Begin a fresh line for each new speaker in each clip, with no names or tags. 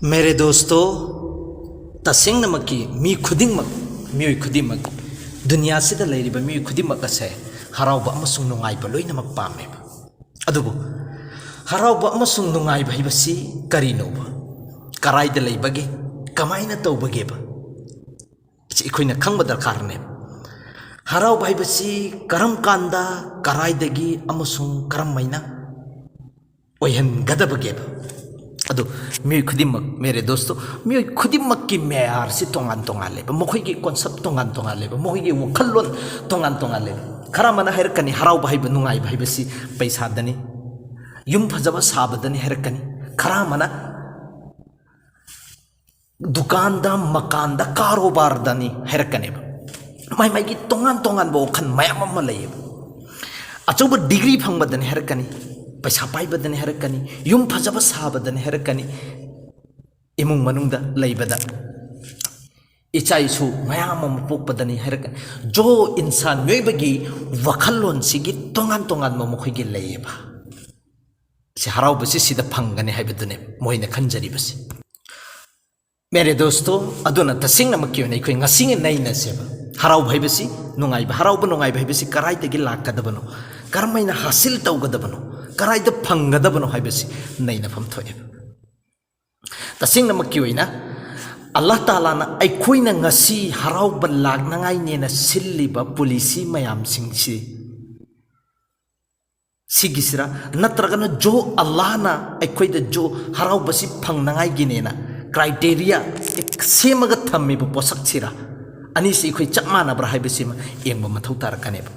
मेरे दोस्तों तसेंगनमकी मी खुदिंगमक मियोय खुदिंमक दुनिया सिदा लेरिबा मियोय खुदिंमक असे हराउबा अमसुंग नुंगाइबा लोइनमक पामेबा अदुबु हराउबा अमसुंग नुंगाइबा हिबसी करिनोबा कराइदा लेबगे कमाइना तौबगेबा इखोइना खंगबा दरकारने हराउबा हिबसी करम कांदा कराइदगी अमसुंग करमैना ओयहन गदबगेबा अदो मियोय खुदिंमक मेरे दोस्तों मियोय खुदिंमक की मेयार से तोंगान तोंगान लेबा मखोइगी कॉन्सेप्ट तोंगान तोंगान लेबा मखोइगी वखल्लोन तोंगान तोंगान लेबा खरामना हैरकनी हराउबा हाइबा नुंगाइबा हाइबसी पैसादनी युम फजबा साबदनी हैरकनी खरामना दुकानदा मकानदा कारोबारदनी हैरकनेबा माइ माइगी तोंगान तोंगान बो खन मयाम अमा लेबा अचौबा डिग्री फंगबदनी हैरकनी पैसा पाइबदनी हैरकनी युम फजबा साबदनी हैरकनी इमुंग मनुंगदा लेबदा इचाइसु मयाम अमा पोकपदनी हैरकनी जो इंसान मियोइबगी वखल्लोन सिगी तोंगान तोंगान बो मखोइगी लेबा से हराउबसी सिदा फंगनी हाइबदने मोइना खंजरिबसी मेरे दोस्तों अदुना तसिंगनमकी ओइना इखोइ ngasi नाइना सेबा हराउ भाइबसी नुंगाइबा हराउबा नुंगाइबा हाइबसी कराइदगी लाकदबनो करमैना हासिल तौगदबनो कराइद फंगदबनो हाइबसी नैना फमथोएबा तसिंगनमकी ओइना अल्लाह ताला ना अइखोइना ngasi हराउबा लाकनांगाइनेना सिल्लिबा पुलिसी मयाम सिंगसी सिगिसरा नत्रगना जो अल्लाह ना अइखोइदा जो हराउबसी फंगनांगाइगिनेना क्राइटेरिया एक सेमगा थम्मिबा पोसकसिरा अनि से इखोइ चमानाब्रा हाइबसिमा येंबा मथौ तारकनेबा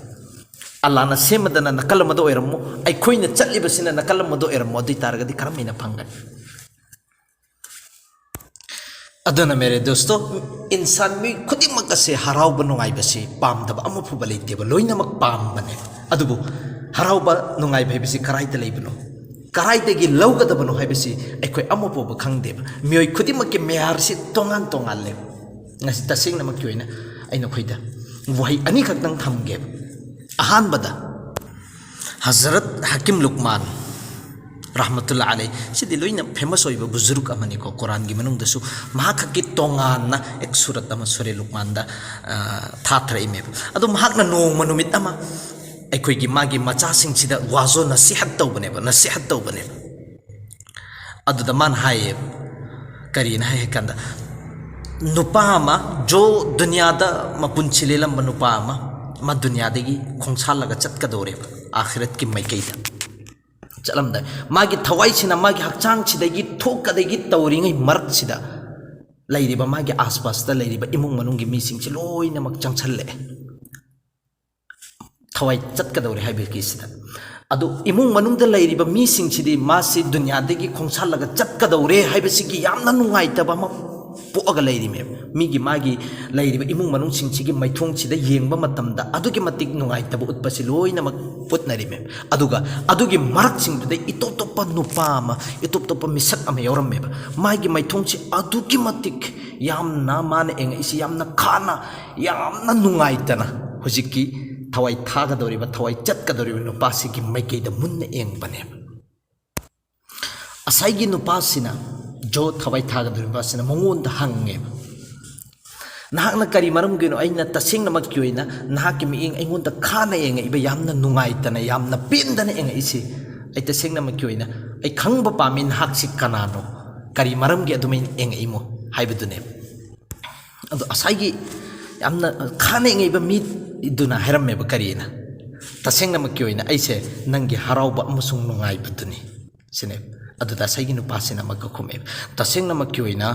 अल्लाह ना सेमदना नकलमदो ओइरमो अइखोइना चल्लिबसिना नकलमदो ओइरमो दि तारगदि करमैना फंगन अदुना मेरे दोस्तों इंसान मी खुदिमक असे हराउबा नुंगाइबसी पामदबा अमफुबा लेतेबा लोइनमक पामबने अदुबु हराउबा नुंगाइबा हाइबसी कराइदा लेबनो कराइदगी लौगदबनो हाइबसी अइखोइ अमफुबा खंगदेबा मियोइ खुदिमक मेयार से तोंगान तोंगान ले ngasi tasingnamakki oina aina khoida wahi ani khakdang thamge ahanbada Hazrat Hakim Luqman rahmatullah alayh sidi loina famous oiba buzurg amani ko Quran gi manung dasu mahak ki tongan na ek surat ama sure Luqman da thatra ime adu mahak na nong manumit ama aikhoi gi magi macha sing sida wazo nasihat tawbane ba nasihat tawbane adu da man haye karina hay kanda नुपामा जो दुनिया दा मपुंची लेलंब नुपामा मा दुनिया देगी खोंसालगा चटकदोरे आखिरत की मैकैदा चलमदा मागी थवाई सिना मागी हकचांग सिदगी थोकदगी तौरिंगै मरक सिदा लैरिबा मागी आसपास दा लैरिबा इमुंग मनुंगी मिसिंग छि लोइनमक चंगछल्ले थवाई चटकदोरे हाइबेकी सिदा अदु इमुंग मनुंग दा लैरिबा मिसिंग सिदि मासि दुनिया देगी खोंसालगा चटकदोरे हाइबेसिगी यामना नुंगाइतबा मा पोअगा लैरिमे मिगी मागी लैरिबा इमुंग मनुंग सिंगसिगी मैथोंग सिदा येंगबा मतमदा अदुगी मतिक नुंगाइतबा उत्पसि लोइनमक पुतनरिमे अदुगा अदुगी मरक सिंगदे इतोतोपा नुपामा इतोतोपा मिसक अमा यौरमेबा मागी मैथोंग सि अदुगी मतिक यामना मान एंग इसी यामना खाना यामना नुंगाइतना हुजिकी थवाई थागदोरिबा थवाई चटकदोरिबा नुपासिगी मैकेदा मुन्ना एंगबने असाइगी नुपासिना जो थवाई थागदोरिबासिना मंगोंदा हंगे नाहकना करी मरमगिनो अइना तसिंगनमक्की ओइना नाहकि मिइंग अइंगोंदा खाना एंग इबा यामना नुंगाइतना यामना पेंदना एंग इसी अइ तसिंगनमक्की ओइना अइ खंगबा पामि नाहकसि कनानो करी मरमगि अदुमैन एंग इमो हाइबदुने अदु असाइगी यामना खाना एंग इबा मी इदुना हैरमेबा करीना तसिंगनमक्की ओइना अइसे नंगी हराउबा अमसुंग नुंगाइबदुनि सिने अदुदा सैगी नुपासिना मक्का खुमे तसिंगनमक्की ओइना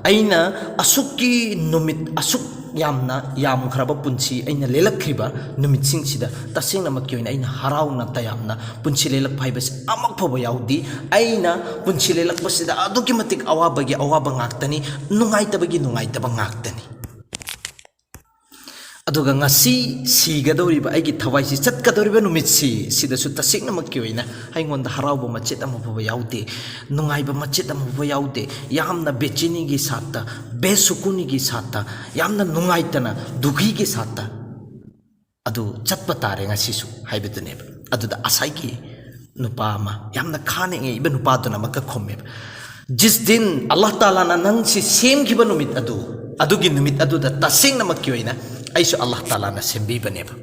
अइना असुक्की नुमित असुक यामना याम खराबा पुंसी अइना लेलखरिबा नुमित सिंगसिदा तसिंगनमक्की ओइना अइना हराउना तयामना पुंसी लेलक फाइबस अमक फबो याउदी अइना पुंसी लेलकबसिदा अदुकी मतिक अवाबगी अवाबा ngaktani नुंगाइतबगी नुंगाइतबा ngaktani अदुगा ngasi sigадориба आइगी थवाइसि चटकदोरिबा नुमितसि सिदसु तसिंगनमक्की ओइना आइंगोंदा हराउबा मचेत अमबो याउदे नुंगाइबा मचेत अमबो याउदे यामना बेचिनीगी साता बेसुकुनीगी साता यामना नुंगाइतना दुखीगी साता अदु चटपा तारे ngasisu हाइबदुनेबा अदुदा असाइगी नुपा अमा यामना खाने इबा नुपादुना मक्का खोमेबा जिस दिन अल्लाह ताला ना नंग से सेम की बनुमित अदुगी नुमित अदुदा तसेंग नमक की होइना ऐसो अल्लाह ताला ना सेम्बी बनेबा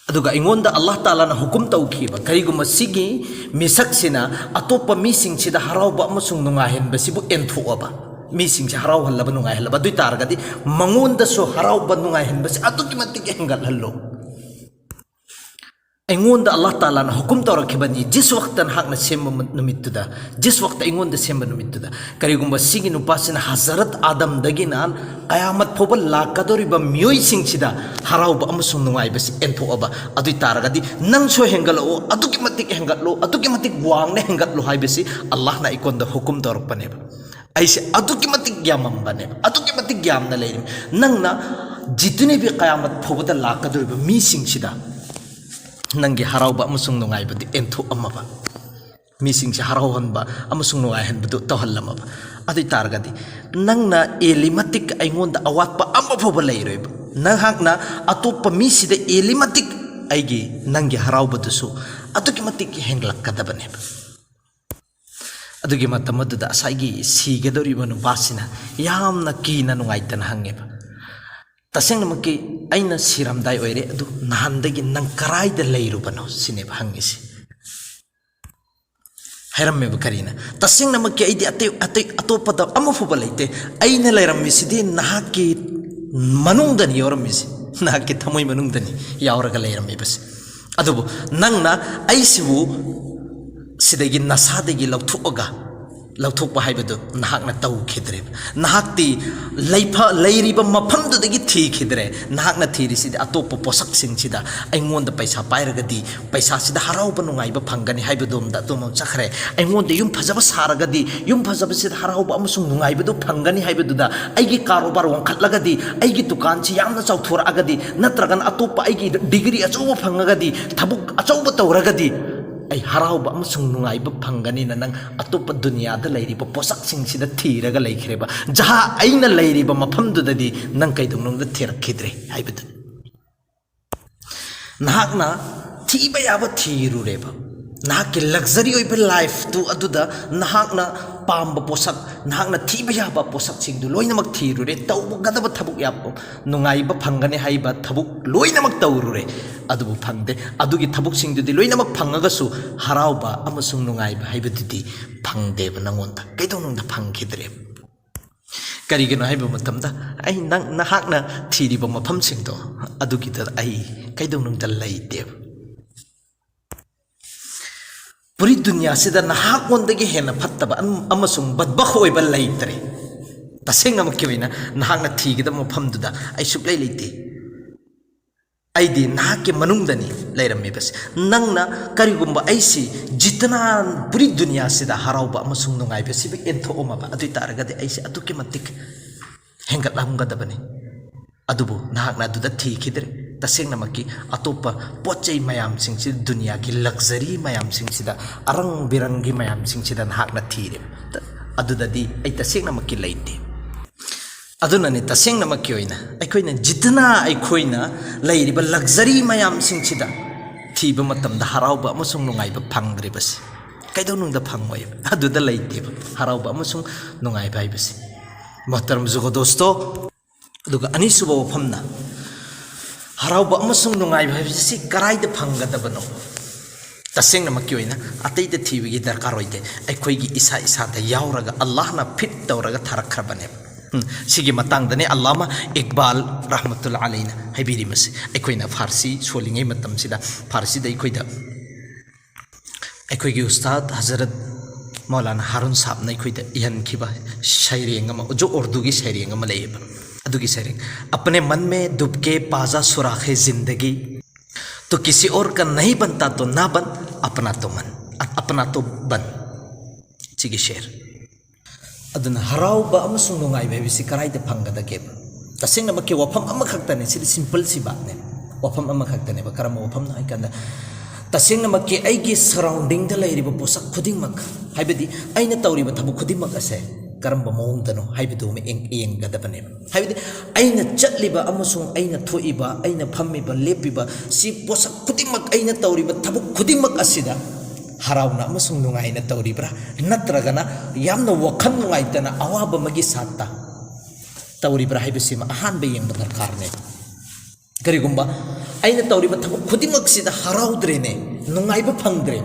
अदुगा इंगोंदा अल्लाह ताला ना हुकुम तौखीबा करिगुम सिगी मिसक सिना अतोप मीसिंग सिदा हराउबा अमसुंग नुंगाहेनबसिबु एंथोअबा मीसिंग से हराउ हल्लबा नुंगाहेलबा दुई तारगदी मंगोंदसो हराउबा नुंगाहेनबसि अदुगी मतिक हेंगल हल्लो ऐंगोंदा अल्लाह ताला ना हुकुम तौरखिबनी जिस वक्त नहाकना सेम्बा नुमित्तुदा जिस वक्त ऐंगोंदा सेम्बा नुमित्तुदा करिगुम सिगी नुपासिना हजरत आदम दगिना कयामत फोबा लाकदोरिबा मियोई सिंगसिदा हराउबा अमसुंग नुंगाइबसि एंथोअबा अदुई तारगदी नंगसो हेंगलो अदुगी मतिक हेंगलो अदुगी मतिक वांगने हेंगलो हाइबसि अल्लाह ना इकोंदा हुकुम तौरपनेबा ऐसे अदुगी मतिक यामंबनेबा अदुगी मतिक यामना लेरिम नंगना जितने भी कयामत फोबा लाकदोरिबा मी सिंगसिदा नंगे हराउबा अमसुंग नुंगाइबदि एंथो अमबा मीसिंग से हराउहनबा अमसुंग नुंगाइहनबदु तौहल्लमबा अदुई तारगदी नंगना एलिमतिक ऐंगोंदा अवातपा अमफोबा लेइरोइबा नंहाकना अतोप्पा मीसिदा एलिमतिक ऐगी नंगे हराउबदुसु अदुगी मतिक हेंगलक्कदबनेबा अदुगी मतमदुदा असाइगी सीगदोरिबा नुपासिना यामना कीना नुंगाइतना हंगेबा तसेंग नमकी अइना सिरमदाय ओइरे अदु नहानदगी नंग कराइदा लेइरुबनो सिनेबा हंगिसि हैरमेबा करीना तसेंग नमकी अइदि अते अतोपदा अमफुबा लेते अइना लेरमिसिदि नहाकी मनुंगदनि यौरमिसि नहाकी थमोय मनुंगदनि यावरगा लेरमिबस अदुबु नंगना अइसिबु सिदगी नसादगी लौथुअगा लौथोकपा हाइबदु नहाकना तौखिद्रे नहाकती लैफा लैरिबा मफमदुदगी थीखिद्रे नहाकना थीरिसिदि अतोप पोसक सिंगसिदा ऐंगोंदा पैसा पाइरगदी पैसा सिदा हराउबा नुंगाइबा फंगनी हाइबदुमदा तुम चखरे ऐंगोंदा युम फजबा सारगदी युम फजबा सिदा हराउबा अमसुंग नुंगाइबदु फंगनी हाइबदुदा ऐगी कारोबार वंखटलगदी ऐगी दुकान छि यामना चौथोरअगदी नत्रगन अतोप ऐगी डिग्री अचौबा फंगगदी थबुक अचौबा तौरगदी ऐ हराउबा अमसुंग नुंगाइबा फंगनी नंग अतोप दुनियादा लैरिबा पोसक सिंगसिदा थीरगा लैखरेबा जहा ऐना लैरिबा मफमदुददी नंग कैदुंगनुंगदा थीरखिद्रे हाइबदु नहाकना थीबा याबा थीरुरेबा नहाकि लग्जरी ओइबा लाइफ तु अदुदा नहाकना पाम्बा पोसक नहाकना थीबा याबा पोसक सिंगदु लोइनमक थीरुरे तौगदबा थबुक याबा नुंगाइबा फंगने हाइबा थबुक लोइनमक तौरुरे अदुबु फंगदे अदुगी थबुक सिंगदुदि लोइनमक फंगगसु हराउबा अमसुंग नुंगाइबा हाइबदुदि फंगदेबा नंगोंदा कैदोंनुंगदा फंगखिद्रे करिगनो हाइबा मतमदा ऐ नंग नहाकना थीरिबा मफम सिंगदो अदुगिदा ऐ कैदोंनुंगदा लैदेबा पूरी दुनिया से नहाकोंदगी हेना फत्तबा अमसुंग बदबख ओइबा लैतरे तसेंग नमकी ओइना नहाकना थीगदा मफमदुदा ऐ सुप्लै लैते ऐदि नहाके मनुंगदनी लैरम्मिबस नंगना करिगुंबा ऐसी जितना पूरी दुनिया से हराउबा अमसुंग नुंगाइबा सिबि एंथोअमबा अदुई तारगदि ऐसे अदुके मतिक हेंगतलामगदबनी अदुबु नहाकना अदुदा थीखिद्रे तसेंग नमकी अतोप पोचै मयाम सिंगसि दुनिया की लग्जरी मयाम सिंगसिदा अरंग बिरंगी मयाम सिंगसिदा नहाकना थीरे अदुददी ऐ तसेंग नमकी लैते अदुनने तसेंग नमकी ओइना अखोइना जितना अखोइना लैरिबा लग्जरी मयाम सिंगसिदा थीबा मतमदा हराउबा अमसुंग नुंगाइबा फंगद्रिबस कैदोनुंगदा फंगोय अदुदा लैतेबा हराउबा अमसुंग नुंगाइबा हाइबसि मोहतरम जुगो दोस्तो अदुगा अनिसुबा वफमना हराउबा अमसुंग नुंगाइबा हाइबसि कराइदा फंगदबनो तसेंग नमकी ओइना अतैदा थीबगी दरकार ओइते अखोइगी इसा इसादा यावरगा अल्लाहना फिट तौरगा थरखरबने सिगी मतंगदने अल्लामा इकबाल रहमतुल्लाह अलैना हाइबिरिमस अखोइना फारसी सोलिंगै मतमसिदा फारसी दै खोइदा अखोइगी उस्ताद हजरत मौलाना हारून साहब नै खोइदा इहनखिबा शायरिंग अमा जो उर्दू की शायरिंग अमा लेबा अदुगी शायरिंग अपने मन में दुबके पाजा सुराखे जिंदगी तो किसी और का नहीं बनता तो ना बन अपना तो मन अपना तो बन सिगी शेर अदुना हराउबा अमसुंग नुंगाइबा हाइबसि कराइदा फंगदगेबा तसेंग नमकी वफम अमा खक्तने सिदि सिंपल सि बातने वफम अमा खक्तने बा करम वफम न हाइकंदा तसेंग नमकी ऐगी सराउंडिंग द लैरिबा पोसक खुदिंगमक हाइबदि ऐना तौरिबा थबु खुदिंगमक असे करम मौंगदनो हाइबदु मे एंगदबने हाइबदि ऐना चटलिबा अमसुंग ऐना थोइबा ऐना फम्मिबा लेपिबा सि पोसक खुदिंगमक ऐना तौरिबा थबु खुदिंगमक असिदा harauna amasung nungaina tawribra natragana yamna wakhan nungaitana awaba magi satta tawribra haibisi ma ahanba yengba darkarne karigumba aina tawriba thabuk khudimak sida haraudrene nungaiba phangdre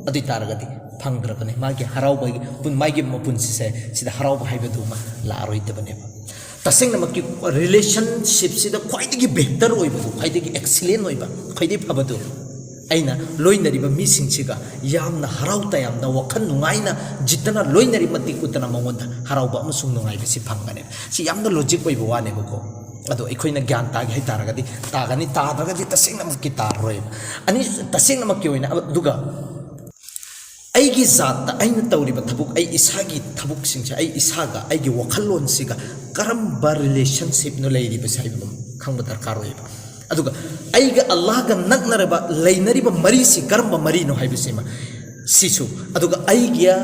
adi taragadi phangdrabane magi harauba pun magi mapunsi se sida harauba haibaduma la aroidabane tasengna makki relationship sida khwaidagi better oibadu khwaidagi excellent oiba khwaidagi phabadu aina loinariba misingsiga yamna harauta yamna wakhan nungaina jitana loinari mati kutana mangonda harauba amasung nungai bisi phangane si yamna logic oiba wane bako ado ekhoi na gyan ta gi taragadi tagani ta dragadi tasengna makki tarroi ani tasengna makki oina duga aigi zat aina tawriba thabuk ai isagi thabuk singcha ai isaga aigi wakhalon siga karamba relationship no leiri ba sai bam khangba darkar oiba aduga aiga Allah ga nagnaraba leinariba mari si karamba mari no haibe sema sisu aduga aigia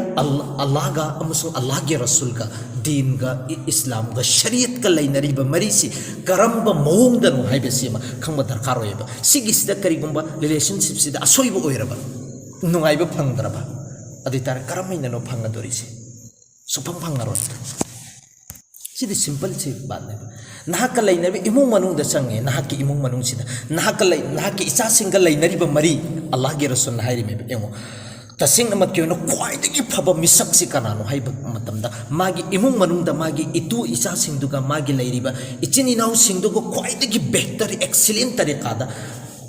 Allah ga amusu Allah ge rasul ga din ga islam ga shariat ga leinariba mari si karamba mohong da no haibe sema khangba darkar oiba sigi sida karigumba relationship sida asoiba oiraba nungaiba phangdraba aditar karamina no phangadorisi supang phangarot sidi simple si baat ne nahak lainabi imung manung da sange nahak ki imung manung sida nahak ki isa single lainari ba mari Allah gi rasul na hairi me engo tasing na makyo no kwaidagi phaba misak si kanano haiba matamda magi imung manung da magi itu isa singduga magi lairiba ichini naw singduga kwaidagi better excellent tariqa da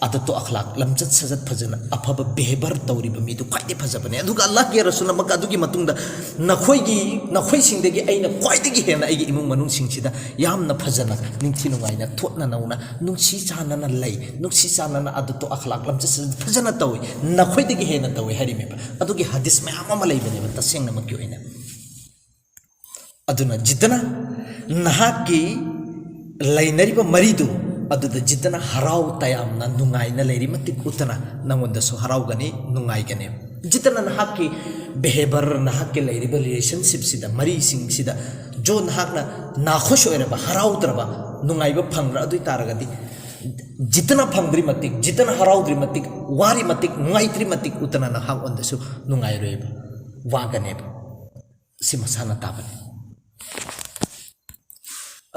adato akhlaq lamjat sajat phajana afaba behavior tawriba mi du kwaide phajabane aduga Allah ge rasul na maka adugi matungda nakhoi singdagi aina kwaidagi hena aigi imung manung singchida yamna phajana ningthi nungaina thotna nauna nungsi chana na lay nungsi chana na adato akhlaq lamjat sajat phajana tawi nakhoidagi hena tawi hari me adugi hadis me ama lay bane taseng na makyo ina aduna jitana nahaki lainariba maridu aduda jitana harau tayamna nungaina leiri matik utana nangonda so harau gani nungai gani jitana nahaki behavior nahaki leiri relationship sida mari sing sida jo nahakna nakhosh oiraba harau draba nungai ba phangra adu taragadi jitana phangdri matik jitana harau dri matik wari matik nungai tri matik utana nahak onda so nungai roiba wagane simasana tabane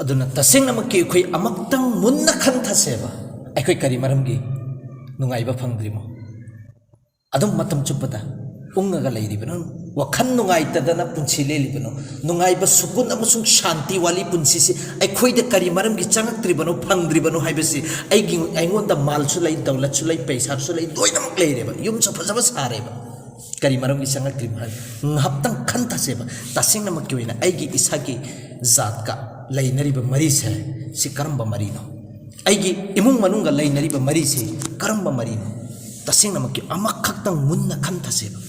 aduna tasengna makki khoi amaktang munna khanthaseba aikhoi kari maramgi nungaiba phangdrimo adum matam chupata ungaga leiribano wakhan nungai tadana punchi lelibano nungaiba sukun amasung shanti wali punchi si aikhoi de kari maramgi changaktribano phangdribano haibasi aigi aingonda malchu lai dawlatchu lai paisa chu lai doinamak leireba yum chapajaba sareba kari maramgi changaktribano ngaptang khanthaseba tasengna makki oina aigi isagi zat ka lainariba mari se si karamba mari no aigi imung manunga lainariba mari se karamba mari no tasengna makki amakhaktang munna khanthaseba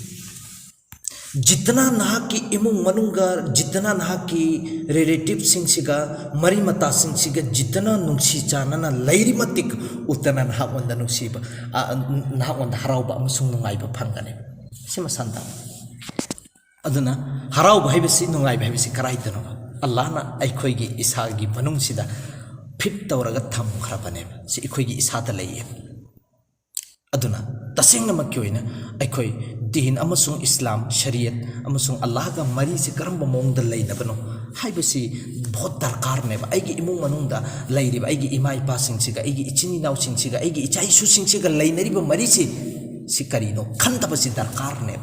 jitna nahaki imung manunga jitna nahaki relative singsiga mari mata singsiga jitna nungsi chanana lairi matik utana nahak onda nungsiba nahak onda harauba amasung nungaiba phangane sima santa aduna harauba haibasi nungaiba haibasi karaitano Allah na aikhoi gi isa gi manung sida phip tawraga tham khrabane si aikhoi gi isa ta laiye aduna tasengna makyoina aikhoi din amasung islam shariat amasung Allah ga mari si karamba mong da laina bano haibasi bahut darkar ne ba aigi imung manung da lairi ba aigi imai pa sing siga aigi ichini naw sing siga aigi ichai su sing siga lainari ba mari si karino khanda ba si darkar ne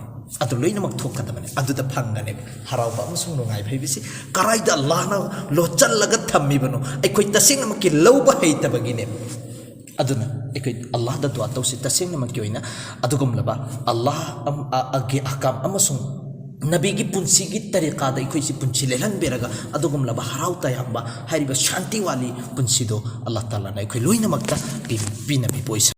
adu loina mak thok kada bane adu da phangane harau ba amasung nungai bhaibisi karai da Allah na lo chal laga thammi bano aikhoi tasengna makki lauba heita bagine aduna aikhoi Allah da dua tausi tasengna makki oina adugum laba Allah agi ahkam amasung nabi gi punsi gi tariqa da aikhoi si punchi lelan beraga adugum laba harau ta yamba hariba shanti wali punsi do Allah taala na aikhoi loina makta bi nabi poisa